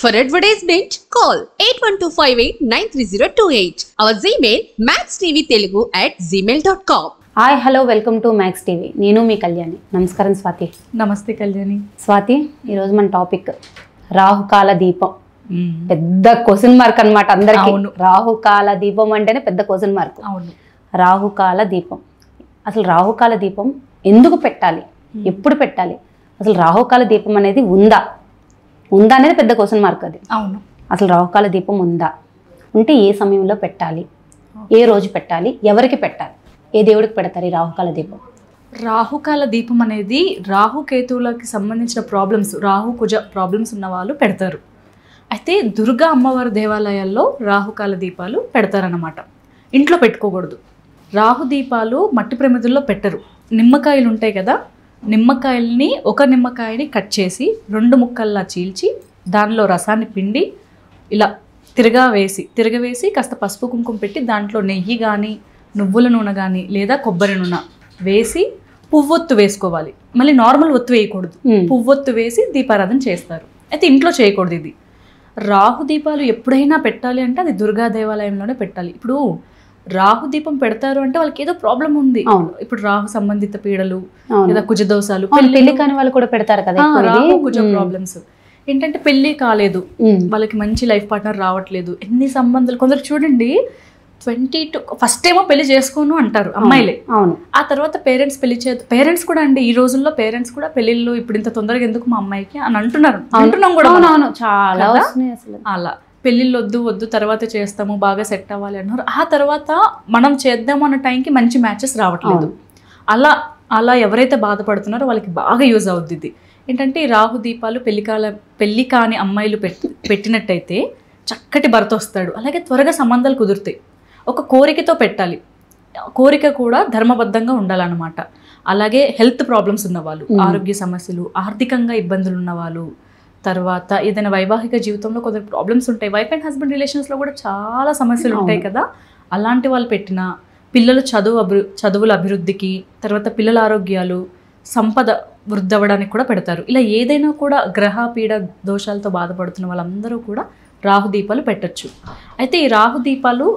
For advertisement, call 8125893028. Our Gmail maxtvtelugu@gmail.com. Hi hello welcome to max TV. నేను మీ కళ్యాణి. నమస్కారం స్వాతి. నమస్తే కళ్యాణి. స్వాతి, ఈరోజు మన టాపిక్ రాహుకాల దీపం. పెద్ద క్వశ్చన్ మార్క్ అనమాట అందరికి. రాహుకాల దీపం అంటేనే పెద్ద క్వశ్చన్ మార్క్. అవును. రాహుకాల దీపం, అసలు రాహుకాల దీపం ఎందుకు పెట్టాలి, ఎప్పుడు పెట్టాలి, అసలు రాహుకాల దీపం అనేది ఉందా అనేది పెద్ద క్వశ్చన్ మార్క్. అది అవును. అసలు రాహుకాల దీపం ఉందా, ఉంటే ఏ సమయంలో పెట్టాలి, ఏ రోజు పెట్టాలి, ఎవరికి పెట్టాలి, ఏ దేవుడికి పెడతారు ఈ రాహుకాల దీపం? రాహుకాల దీపం అనేది రాహుకేతువులకి సంబంధించిన ప్రాబ్లమ్స్, రాహు కుజ ప్రాబ్లమ్స్ ఉన్న వాళ్ళు పెడతారు. అయితే దుర్గా అమ్మవారి దేవాలయాల్లో రాహుకాల దీపాలు పెడతారన్నమాట. ఇంట్లో పెట్టుకోకూడదు. రాహు దీపాలు మట్టి ప్రమిదల్లో పెట్టరు. నిమ్మకాయలు ఉంటాయి కదా, నిమ్మకాయల్ని ఒక నిమ్మకాయని కట్ చేసి 2 ముక్కల్లా చీల్చి దానిలో రసాన్ని పిండి ఇలా తిరగవేసి కాస్త పసుపు కుంకుమ పెట్టి దాంట్లో నెయ్యి కానీ నువ్వుల నూనె కానీ లేదా కొబ్బరి నూనె వేసి పువ్వొత్తు వేసుకోవాలి. మళ్ళీ నార్మల్ ఒత్తు వేయకూడదు, పువ్వొత్తు వేసి దీపారాధన చేస్తారు. అయితే ఇంట్లో చేయకూడదు. ఇది రాహు దీపాలు ఎప్పుడైనా పెట్టాలి అంటే అది దుర్గా దేవాలయంలోనే పెట్టాలి. ఇప్పుడు రాహు దీపం పెడతారు అంటే వాళ్ళకి ఏదో ప్రాబ్లం ఉంది. ఇప్పుడు రాహు సంబంధిత పీడలు లేదా కుజదోషాలు, పెళ్లి కాని వాళ్ళు కూడా పెడతారు కదా, రాహు కుజ ప్రాబ్లమ్స్ ఏంటంటే పెళ్లి కాలేదు, వాళ్ళకి మంచి లైఫ్ పార్ట్నర్ రావట్లేదు, ఎన్ని సంబంధాలు. కొందరు చూడండి 22 ఫస్ట్ ఏమో పెళ్లి చేసుకోను అంటారు అమ్మాయిలే. ఆ తర్వాత పేరెంట్స్ కూడా అండి, ఈ రోజుల్లో పేరెంట్స్ కూడా పెళ్లిళ్ళు ఇప్పుడు ఇంత తొందరగా ఎందుకు మా అమ్మాయికి అని అంటున్నాం కూడా. చాలా అలా పెళ్ళిళ్ళు వద్దు తర్వాత చేస్తాము, బాగా సెట్ అవ్వాలి అన్నారు. ఆ తర్వాత మనం చేద్దాము అన్న టైంకి మంచి మ్యాచెస్ రావట్లేదు. అలా ఎవరైతే బాధపడుతున్నారో వాళ్ళకి బాగా యూజ్ అవుద్ది ఇది. ఏంటంటే ఈ రాహు దీపాలు పెళ్లి కాని అమ్మాయిలు పెట్టినట్టయితే చక్కటి భర్త వస్తాడు, అలాగే త్వరగా సంబంధాలు కుదురుతాయి. ఒక కోరికతో పెట్టాలి, కోరిక కూడా ధర్మబద్ధంగా ఉండాలన్నమాట. అలాగే హెల్త్ ప్రాబ్లమ్స్ ఉన్నవాళ్ళు, ఆరోగ్య సమస్యలు, ఆర్థికంగా ఇబ్బందులు ఉన్నవాళ్ళు, తర్వాత ఏదైనా వైవాహిక జీవితంలో కొంత ప్రాబ్లమ్స్ ఉంటాయి. వైఫ్ అండ్ హస్బెండ్ రిలేషన్స్లో కూడా చాలా సమస్యలు ఉంటాయి కదా, అలాంటి వాళ్ళు పెట్టిన పిల్లలు చదువుల అభివృద్ధికి, తర్వాత పిల్లల ఆరోగ్యాలు, సంపద వృద్ధి అవ్వడానికి కూడా పెడతారు. ఇలా ఏదైనా కూడా గ్రహ పీడ దోషాలతో బాధపడుతున్న వాళ్ళందరూ కూడా రాహు దీపాలు పెట్టచ్చు. అయితే ఈ రాహు దీపాలు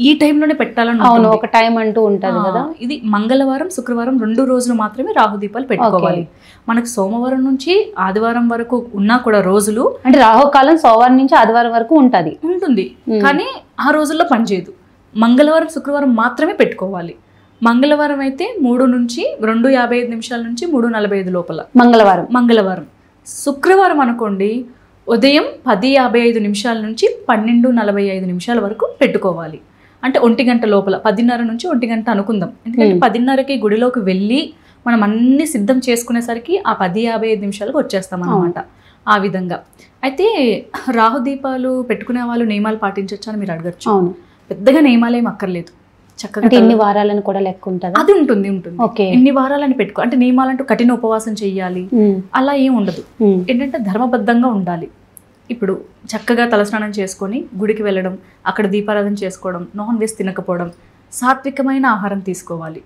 ఈ టైంలోనే పెట్టాలని ఒక టైం అంటూ ఉంటుంది కదా. ఇది మంగళవారం, శుక్రవారం 2 రోజులు మాత్రమే రాహు దీపాలు పెట్టుకోవాలి. మనకు సోమవారం నుంచి ఆదివారం వరకు ఉన్నా కూడా రోజులు, అంటే రాహుకాలం సోమవారం నుంచి ఆదివారం వరకు ఉంటుంది, కానీ ఆ రోజుల్లో పనిచేయదు. మంగళవారం, శుక్రవారం మాత్రమే పెట్టుకోవాలి. మంగళవారం అయితే 3 నుంచి 2:55 నిమిషాల నుంచి 3:45 లోపల మంగళవారం. శుక్రవారం అనుకోండి ఉదయం 10:55 నిమిషాల నుంచి 12:45 నిమిషాల వరకు పెట్టుకోవాలి. అంటే 1 గంట లోపల, 10:30 నుంచి 1 గంట అనుకుందాం. ఎందుకంటే 10:30కి గుడిలోకి వెళ్ళి మనం అన్ని సిద్ధం చేసుకునేసరికి ఆ 10:55 నిమిషాలకు వచ్చేస్తాం అన్నమాట. ఆ విధంగా అయితే రాహు దీపాలు పెట్టుకునే వాళ్ళు నియమాలు పాటించవచ్చు అని మీరు అడగచ్చు. పెద్దగా నియమాలు ఏమి అక్కర్లేదు, చక్కగా ఎన్ని వారాలను కూడా లెక్క ఉంటుంది. అది ఉంటుంది. ఎన్ని వారాలని పెట్టుకో, అంటే నియమాలంటూ కఠిన ఉపవాసం చెయ్యాలి అలా ఏం ఉండదు. ఏంటంటే ధర్మబద్ధంగా ఉండాలి. ఇప్పుడు చక్కగా తలస్నానం చేసుకొని గుడికి వెళ్ళడం, అక్కడ దీపారాధన చేసుకోవడం, నాన్ వెజ్ తినకపోవడం, సాత్వికమైన ఆహారం తీసుకోవాలి.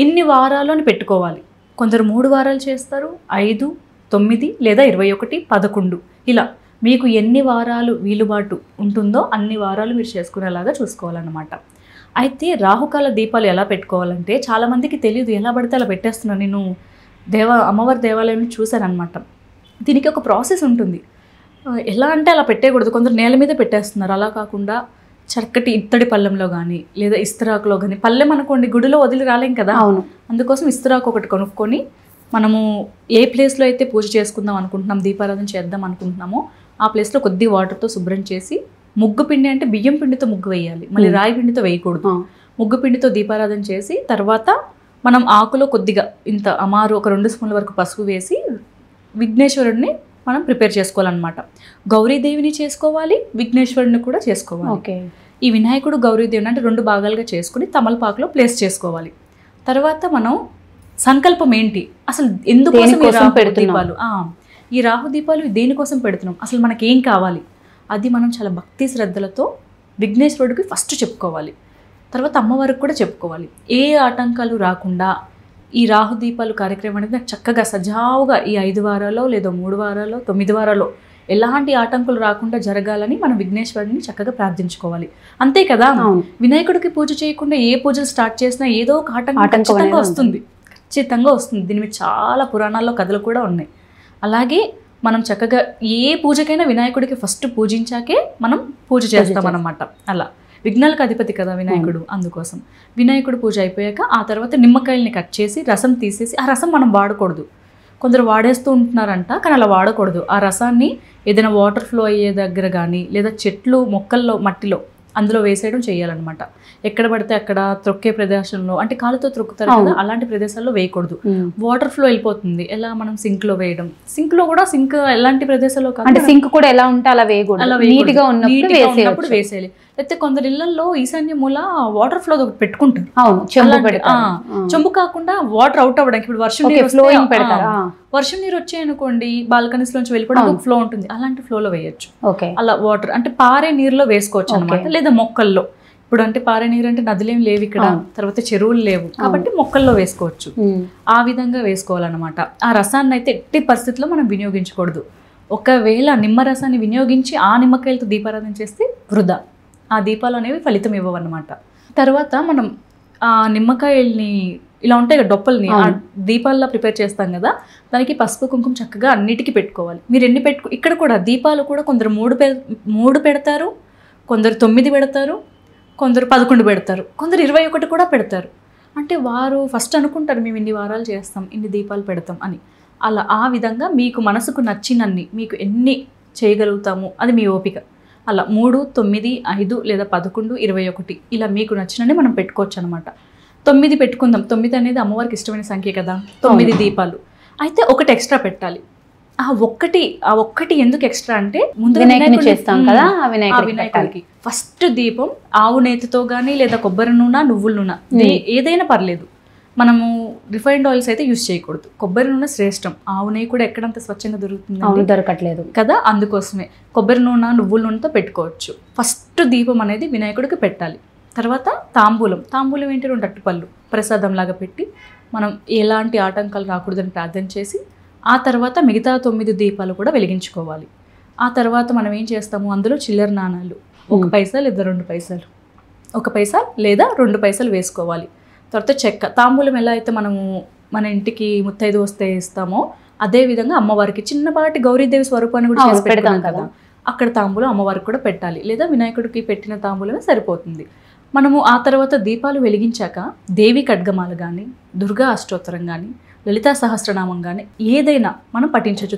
ఇన్ని వారాలు అని పెట్టుకోవాలి. కొందరు 3 వారాలు చేస్తారు, 5, 9 లేదా 21, 11 ఇలా మీకు ఎన్ని వారాలు వీలుబాటు ఉంటుందో అన్ని వారాలు మీరు చేసుకునేలాగా చూసుకోవాలన్నమాట. అయితే రాహుకాల దీపాలు ఎలా పెట్టుకోవాలంటే చాలామందికి తెలియదు, ఎలా పడితే అలా పెట్టేస్తున్నాను. నేను అమ్మవారి దేవాలయంలో చూశానమాట. దీనికి ఒక ప్రాసెస్ ఉంటుంది. ఎలా అంటే అలా పెట్టేయకూడదు. కొందరు నేల మీద పెట్టేస్తున్నారు. అలా కాకుండా చక్కటి ఇత్తడి పళ్ళెంలో కానీ లేదా ఇస్తరాకులో కానీ, పళ్ళెం అనుకోండి గుడిలో వదిలి రాలేం కదా, అందుకోసం ఇస్తరాకు ఒకటి కొనుక్కొని మనము ఏ ప్లేస్లో అయితే పూజ చేసుకుందాం అనుకుంటున్నాం, దీపారాధన చేద్దాం అనుకుంటున్నామో ఆ ప్లేస్లో కొద్ది వాటర్తో శుభ్రం చేసి, ముగ్గు పిండి అంటే బియ్యం పిండితో ముగ్గు వేయాలి, మళ్ళీ రాయి పిండితో వేయకూడదు. ముగ్గు పిండితో దీపారాధన చేసి తర్వాత మనం ఆకులో కొద్దిగా ఇంత అమారు ఒక 2 స్పూన్ల వరకు పసుపు వేసి విఘ్నేశ్వరుడిని మనం ప్రిపేర్ చేసుకోవాలన్నమాట. గౌరీదేవిని చేసుకోవాలి, విఘ్నేశ్వరుడిని కూడా చేసుకోవాలి. ఈ వినాయకుడు గౌరీదేవిని అంటే 2 భాగాలుగా చేసుకుని తమలపాకులో ప్లేస్ చేసుకోవాలి. తర్వాత మనం సంకల్పం ఏంటి, అసలు ఎందుకోసం దీపాలు, ఈ రాహు దీపాలు దేనికోసం పెడుతున్నాం, అసలు మనకేం కావాలి, అది మనం చాలా భక్తి శ్రద్ధలతో విఘ్నేశ్వరుడికి ఫస్ట్ చెప్పుకోవాలి. తర్వాత అమ్మవారికి కూడా చెప్పుకోవాలి. ఏ ఆటంకాలు రాకుండా ఈ రాహు దీపాలు కార్యక్రమం అనేది నాకు చక్కగా సజావుగా ఈ 5 వారాల్లో లేదా 3 వారాల్లో 9 వారాల్లో ఎలాంటి ఆటంకులు రాకుండా జరగాలని మనం విఘ్నేశ్వరుడిని చక్కగా ప్రార్థించుకోవాలి. అంతే కదా, వినాయకుడికి పూజ చేయకుండా ఏ పూజలు స్టార్ట్ చేసినా ఏదో ఒక ఆటంకం ఖచ్చితంగా వస్తుంది. దీని మీద చాలా పురాణాల్లో కథలు కూడా ఉన్నాయి. అలాగే మనం చక్కగా ఏ పూజకైనా వినాయకుడికి ఫస్ట్ పూజించాకే మనం పూజ చేస్తాం అన్నమాట. అలా విఘ్నాలకు అధిపతి కదా వినాయకుడు, అందుకోసం వినాయకుడు పూజ అయిపోయాక ఆ తర్వాత నిమ్మకాయల్ని కట్ చేసి రసం తీసేసి, ఆ రసం మనం వాడకూడదు. కొందరు వాడేస్తూ ఉంటున్నారంట, కానీ అలా వాడకూడదు. ఆ రసాన్ని ఏదైనా వాటర్ ఫ్లో అయ్యే దగ్గర కానీ లేదా చెట్లు మొక్కల్లో మట్టిలో అందులో వేసేయడం చేయాలన్నమాట. ఎక్కడ పడితే అక్కడ త్రొక్కే ప్రదేశంలో, అంటే కాలుతో త్రొక్కుతారు కదా, అలాంటి ప్రదేశాల్లో వేయకూడదు. వాటర్ ఫ్లో వెళ్ళిపోతుంది. ఎలా మనం సింక్ లో వేయడం, సింక్ లో కూడా సింక్ ఎలాంటి ప్రదేశాల్లో కాదు, సింక్ కూడా ఎలా ఉంటే అలా వేయకూడదు, నీట్ గా ఉన్నప్పుడు వేసేయాలి. లేకపోతే కొందరు ఇళ్లలో ఈశాన్య మూల వాటర్ ఫ్లో పెట్టుకుంటారు, చెంబు కాకుండా వాటర్ అవుట్ అవ్వడానికి. ఇప్పుడు వర్షం నీరు వచ్చాయనుకోండి, బాల్కనీస్ లోంచి వెళ్ళిపోవడానికి ఫ్లో ఉంటుంది, అలాంటి ఫ్లోలో వేయొచ్చు. అలా వాటర్ అంటే పారే నీరులో వేసుకోవచ్చు అనమాట. లేదా మొక్కల్లో, ఇప్పుడు అంటే పారే నీరు అంటే నదులేం లేవు ఇక్కడ, తర్వాత చెరువులు లేవు కాబట్టి మొక్కల్లో వేసుకోవచ్చు. ఆ విధంగా వేసుకోవాలన్నమాట. ఆ రసాన్ని అయితే ఎట్టి పరిస్థితుల్లో మనం వినియోగించకూడదు. ఒకవేళ నిమ్మరసాన్ని వినియోగించి ఆ నిమ్మకాయలతో దీపారాధన చేస్తే వృధా, ఆ దీపాలు అనేవి ఫలితం ఇవ్వవన్నమాట. తర్వాత మనం ఆ నిమ్మకాయల్ని ఇలా ఉంటాయి కదా డొప్పల్ని, ఆ దీపాల్లో ప్రిపేర్ చేస్తాం కదా, దానికి పసుపు కుంకుమ చక్కగా అన్నిటికీ పెట్టుకోవాలి. మీరు ఎన్ని ఇక్కడ కూడా దీపాలు కూడా కొందరు 3 పెడతారు, కొందరు 9 పెడతారు, కొందరు 11 పెడతారు, కొందరు 21 కూడా పెడతారు. అంటే వారు ఫస్ట్ అనుకుంటారు మేము ఇన్ని వారాలు చేస్తాం, ఇన్ని దీపాలు పెడతాం అని. అలా ఆ విధంగా మీకు మనసుకు నచ్చినన్ని, మీకు ఎన్ని చేయగలుగుతాము అది మీ ఓపిక. అలా 3, 9, 5 లేదా 11, 21 ఇలా మీకు నచ్చినన్ని మనం పెట్టుకోవచ్చు అనమాట. 9 పెట్టుకుందాం. 9 అనేది అమ్మవారికి ఇష్టమైన సంఖ్య కదా, 9 దీపాలు. అయితే ఒకటి ఎక్స్ట్రా పెట్టాలి. ఆ ఒక్కటి ఎందుకు ఎక్స్ట్రా అంటే, ముందు చేస్తాం కదా వినాయకుడికి ఫస్ట్ దీపం ఆవు నేతితో కానీ లేదా కొబ్బరి నూనె, నువ్వుల నూనె ఏదైనా పర్లేదు. మనము రిఫైన్డ్ ఆయిల్స్ అయితే యూజ్ చేయకూడదు. కొబ్బరి నూనె శ్రేష్టం. ఆవు నెయ్యి కూడా ఎక్కడంత స్వచ్ఛంగా దొరకట్లేదు కదా, అందుకోసమే కొబ్బరి నూనె, నువ్వుల నూనెతో పెట్టుకోవచ్చు. ఫస్ట్ దీపం అనేది వినాయకుడికి పెట్టాలి. తర్వాత తాంబూలం ఏంటి, 2 అరటిపళ్ళు ప్రసాదంలాగా పెట్టి మనం ఎలాంటి ఆటంకాలు రాకూడదని ప్రార్థన చేసి, ఆ తర్వాత మిగతా 9 దీపాలు కూడా వెలిగించుకోవాలి. ఆ తర్వాత మనం ఏం చేస్తాము, అందులో చిల్లర నాణాలు 1 పైసా లేదా 2 పైసలు, 1 పైసా లేదా 2 పైసలు వేసుకోవాలి. తర్వాత చెక్క. తాంబూలం ఎలా అయితే మనము మన ఇంటికి ముత్తైదు వస్తే ఇస్తామో, అదే విధంగా అమ్మవారికి చిన్నపాటి గౌరీదేవి స్వరూపాన్ని కూడా చేసి పెడతాం కదా, అక్కడ తాంబూలం అమ్మవారికి కూడా పెట్టాలి. లేదా వినాయకుడికి పెట్టిన తాంబూలమే సరిపోతుంది. మనము ఆ తర్వాత దీపాలు వెలిగించాక దేవి ఖడ్గమాల కానీ, దుర్గా అష్టోత్తరం కానీ, లలితా సహస్రనామం కానీ ఏదైనా మనం పఠించవచ్చు.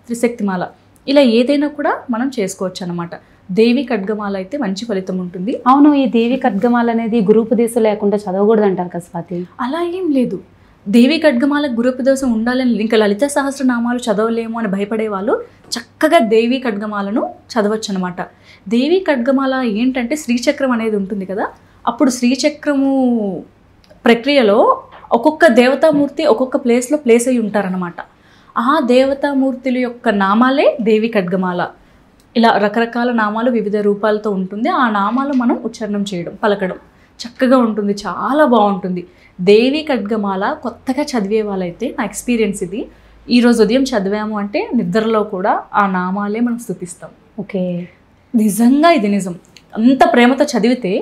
త్రిశక్తిమాల ఇలా ఏదైనా కూడా మనం చేసుకోవచ్చు అన్నమాట. దేవి ఖడ్గమాల అయితే మంచి ఫలితం ఉంటుంది. అవును, ఈ దేవి ఖడ్గమాల అనేది గురుపదేశం లేకుండా చదవకూడదు అంటారు కదా స్వాతి. అలా ఏం లేదు. దేవి ఖడ్గమాల గురుపదేశం ఉండాలని, ఇంకా లలిత సహస్రనామాలు చదవలేము అని భయపడే వాళ్ళు చక్కగా దేవి ఖడ్గమాలను చదవచ్చు అనమాట. దేవి ఖడ్గమాల ఏంటంటే శ్రీచక్రం అనేది ఉంటుంది కదా, అప్పుడు శ్రీచక్రము ప్రక్రియలో ఒక్కొక్క దేవతామూర్తి ఒక్కొక్క ప్లేస్లో ప్లేస్ అయ్యి ఉంటారనమాట. ఆ దేవతామూర్తుల యొక్క నామాలే దేవి ఖడ్గమాల. ఇలా రకరకాల నామాలు వివిధ రూపాలతో ఉంటుంది. ఆ నామాలు మనం ఉచ్చారణం చేయడం, పలకడం చక్కగా ఉంటుంది, చాలా బాగుంటుంది. దేవి ఖడ్గమాల కొత్తగా చదివే వాళ్ళైతే, నా ఎక్స్పీరియన్స్ ఇది, ఈరోజు ఉదయం చదివాము అంటే నిద్రలో కూడా ఆ నామాలే మనం స్తుతిస్తాం. ఓకే, నిజంగా ఇది నిజం. అంత ప్రేమతో చదివితే,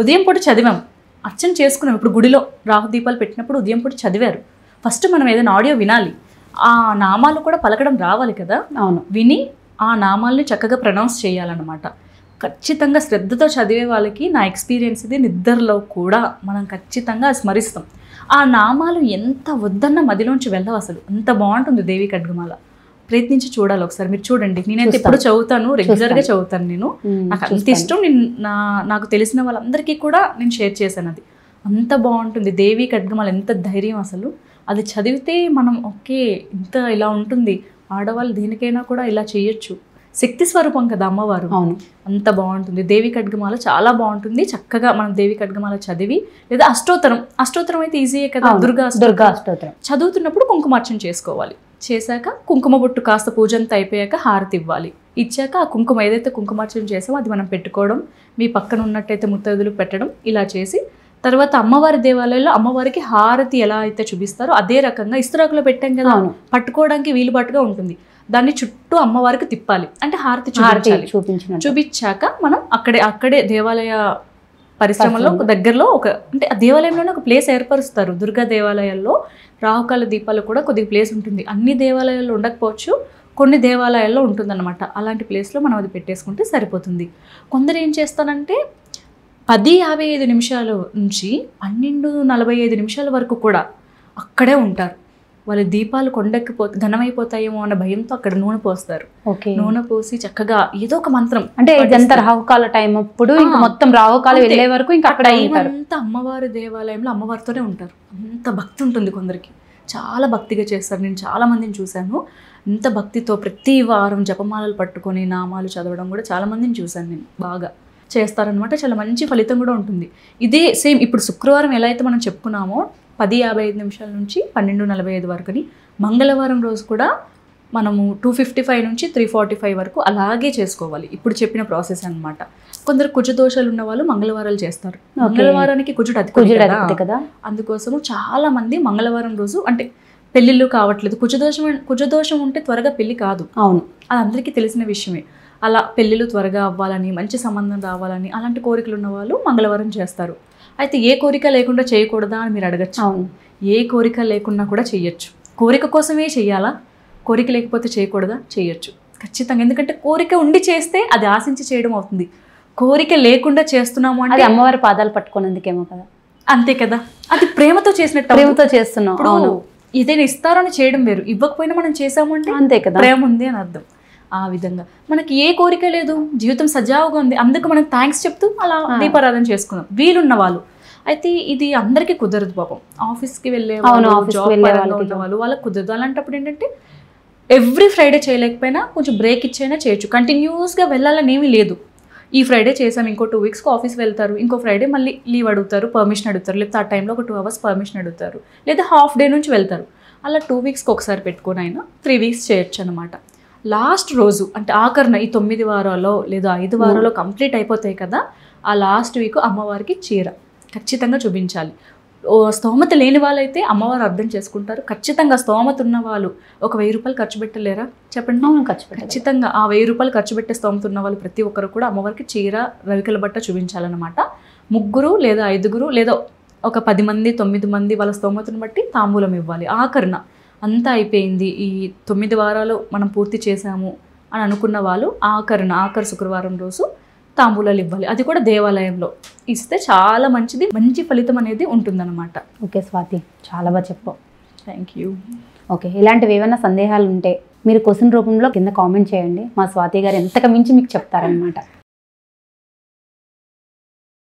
ఉదయం పూట చదివాం, అర్చన చేసుకున్నాం. ఇప్పుడు గుడిలో రాహుదీపాలు పెట్టినప్పుడు ఉదయం పూట చదివారు. ఫస్ట్ మనం ఏదైనా ఆడియో వినాలి, ఆ నామాలు కూడా పలకడం రావాలి కదా. అవును, విని ఆ నామాల్ని చక్కగా ప్రొనౌన్స్ చేయాలన్నమాట. ఖచ్చితంగా శ్రద్ధతో చదివే వాళ్ళకి నా ఎక్స్పీరియన్స్ ఇది, నిద్రలో కూడా మనం ఖచ్చితంగా స్మరిస్తాం. ఆ నామాలు ఎంత వద్దన్న మదిలోంచి వెళ్ళవు అసలు, అంత బాగుంటుంది దేవి ఖడ్గమాల. ప్రయత్నించి చూడాలి ఒకసారి, మీరు చూడండి. నేనైతే ఎప్పుడు చదువుతాను, రెగ్యులర్గా చదువుతాను. నేను నాకు అంత ఇష్టం. నాకు తెలిసిన వాళ్ళందరికీ కూడా నేను షేర్ చేశాను. అది అంత బాగుంటుంది. దేవి ఖడ్గమాల ఎంత ధైర్యం అసలు. అది చదివితే మనం ఓకే, ఇంత ఇలా ఉంటుంది, ఆడవాళ్ళు దేనికైనా కూడా ఇలా చేయొచ్చు. శక్తి స్వరూపం కదా అమ్మవారు. అవును, అంత బాగుంటుంది. దేవి ఖడ్గమాల చాలా బాగుంటుంది. చక్కగా మనం దేవి ఖడ్గమాల చదివి, లేదా అష్టోత్తరం అయితే ఈజీయే కదా, దుర్గా అష్టోత్తరం చదువుతున్నప్పుడు కుంకుమార్చన చేసుకోవాలి. చేశాక కుంకుమ బొట్టు కాస్త పూజ అంతా అయిపోయాక హారతి ఇవ్వాలి. ఇచ్చాక ఆ కుంకుమ ఏదైతే కుంకుమార్చన చేసామో అది మనం పెట్టుకోవడం, మీ పక్కన ఉన్నట్టయితే ముత్తైదులు పెట్టడం, ఇలా చేసి తర్వాత అమ్మవారి దేవాలయంలో అమ్మవారికి హారతి ఎలా అయితే చూపిస్తారో అదే రకంగా ఇస్తరాకులో పెట్టాం కదా, పట్టుకోవడానికి వీలుబాటుగా ఉంటుంది. దాన్ని చుట్టూ అమ్మవారికి తిప్పాలి, అంటే హారతి చూపించాలి. చూపించాక మనం అక్కడే దేవాలయ పరిశ్రమలో దగ్గరలో అంటే ఆ దేవాలయంలోనే ఒక ప్లేస్ ఏర్పరుస్తారు. దుర్గా దేవాలయాల్లో రాహుకాల దీపాలు కూడా కొద్దిగా ప్లేస్ ఉంటుంది. అన్ని దేవాలయాల్లో ఉండకపోవచ్చు, కొన్ని దేవాలయాల్లో ఉంటుందన్నమాట. అలాంటి ప్లేస్లో మనం అది పెట్టేసుకుంటే సరిపోతుంది. కొందరు ఏం చేస్తానంటే 10:55 నిమిషాల నుంచి 12:45 నిమిషాల వరకు కూడా అక్కడే ఉంటారు. వాళ్ళ దీపాలు ఘనమైపోతాయేమో అన్న భయంతో అక్కడ నూనె పోస్తారు. నూనె పోసి చక్కగా ఏదో ఒక మంత్రం, అంటే ఇదంతా రాహుకాల టైం అప్పుడు ఇంకా మొత్తం రాహుకాలం వెళ్ళే వరకు ఇంకా అక్కడ అంతా అమ్మవారి దేవాలయంలో అమ్మవారితోనే ఉంటారు. అంత భక్తి ఉంటుంది కొందరికి, చాలా భక్తిగా చేస్తారు. నేను చాలా మందిని చూశాను ఇంత భక్తితో ప్రతి వారం జపమాలలు పట్టుకొని నామాలు చదవడం కూడా చాలా మందిని చూశాను నేను. బాగా చేస్తారనమాట, చాలా మంచి ఫలితం కూడా ఉంటుంది. ఇదే సేమ్ ఇప్పుడు శుక్రవారం ఎలా అయితే మనం చెప్పుకున్నామో 10:55 నిమిషాల నుంచి 12:45 వరకుని, మంగళవారం రోజు కూడా మనము 2:55 నుంచి 3:45 వరకు అలాగే చేసుకోవాలి. ఇప్పుడు చెప్పిన ప్రాసెస్ అనమాట. కొందరు కుజదోషాలు ఉన్న వాళ్ళు మంగళవారాలు చేస్తారు. మంగళవారానికి కుజుడు అతి కదా, అందుకోసము చాలా మంది మంగళవారం రోజు, అంటే పెళ్ళిళ్ళు కావట్లేదు, కుజదోషం ఉంటే త్వరగా పెళ్లి కాదు. అవును, అది అందరికీ తెలిసిన విషయమే. అలా పెళ్ళిళ్ళు త్వరగా అవ్వాలని, మంచి సంబంధం రావాలని అలాంటి కోరికలు ఉన్న వాళ్ళు మంగళవారం చేస్తారు. అయితే ఏ కోరిక లేకుండా చేయకూడదా అని మీరు అడగచ్చు. అవును, ఏ కోరిక లేకున్నా కూడా చేయొచ్చు. కోరిక కోసమే చెయ్యాలా, కోరిక లేకపోతే చేయకూడదా? చేయొచ్చు ఖచ్చితంగా. ఎందుకంటే కోరిక ఉండి చేస్తే అది ఆశించి చేయడం అవుతుంది. కోరిక లేకుండా చేస్తున్నాము అంటే అమ్మవారి పాదాలు పట్టుకునేందుకేమో కదా. అంతే కదా, అది ప్రేమతో చేసినట్టు. ప్రేమతో చేస్తున్నాం. అవును, ఇదేనా ఇస్తారని చేయడం వేరు, ఇవ్వకపోయినా మనం చేసాము అంటే అంతే కదా, ప్రేమ ఉంది అని అర్థం. ఆ విధంగా మనకి ఏ కోరిక లేదు, జీవితం సజావుగా ఉంది, అందుకు మనం థ్యాంక్స్ చెప్తూ అలా దీపారాధన చేసుకుందాం వీలున్న వాళ్ళు. అయితే ఇది అందరికీ కుదరదు పాపం. ఆఫీస్కి వెళ్ళే వాళ్ళు, జాబ్ పరంగా ఉన్న వాళ్ళు, వాళ్ళకి కుదరదు. అలాంటప్పుడు ఏంటంటే ఎవ్రీ ఫ్రైడే చేయలేకపోయినా కొంచెం బ్రేక్ ఇచ్చైనా చేయొచ్చు. కంటిన్యూస్గా వెళ్ళాలని ఏమీ లేదు. ఈ ఫ్రైడే చేసాం, ఇంకో 2 వీక్స్కి ఆఫీస్ వెళ్తారు, ఇంకో ఫ్రైడే మళ్ళీ లీవ్ అడుగుతారు, పర్మిషన్ అడుగుతారు, లేకపోతే ఆ టైంలో ఒక 2 అవర్స్ పర్మిషన్ అడుగుతారు, లేదా హాఫ్ డే నుంచి వెళ్తారు. అలా 2 వీక్స్కి ఒకసారి పెట్టుకొని అయినా 3 వీక్స్ చేయొచ్చు అనమాట. లాస్ట్ రోజు అంటే ఆఖరణ ఈ 9 వారాల్లో లేదా 5 వారాల్లో కంప్లీట్ అయిపోతాయి కదా, ఆ లాస్ట్ వీక్ అమ్మవారికి చీర ఖచ్చితంగా చూపించాలి. స్తోమత లేని వాళ్ళైతే అమ్మవారు అర్థం చేసుకుంటారు. ఖచ్చితంగా స్తోమత ఉన్న వాళ్ళు ఒక 1000 రూపాయలు ఖర్చు పెట్టలేరా చెప్పండి? ఖచ్చితంగా ఆ 1000 రూపాయలు ఖర్చు పెట్టే స్తోమత ఉన్న వాళ్ళు ప్రతి ఒక్కరు కూడా అమ్మవారికి చీర, రవికల బట్ట చూపించాలన్నమాట. 3 లేదా 5 లేదా ఒక 10 మంది 9 మంది వాళ్ళ స్తోమతను బట్టి తాంబూలం ఇవ్వాలి. ఆఖరణ అంతా అయిపోయింది, ఈ 9 వారాలు మనం పూర్తి చేసాము అని అనుకున్న వాళ్ళు ఆఖరి శుక్రవారం రోజు తాంబూలాలు ఇవ్వాలి. అది కూడా దేవాలయంలో ఇస్తే చాలా మంచిది, మంచి ఫలితం అనేది ఉంటుందన్నమాట. ఓకే స్వాతి, చాలా బాగా చెప్పావు. Thank you. ఓకే, ఇలాంటివి ఏమైనా సందేహాలు ఉంటే మీరు క్వశ్చన్ రూపంలో కింద కామెంట్ చేయండి. మా స్వాతి గారు ఎంతకు మించి మీకు చెప్తారనమాట.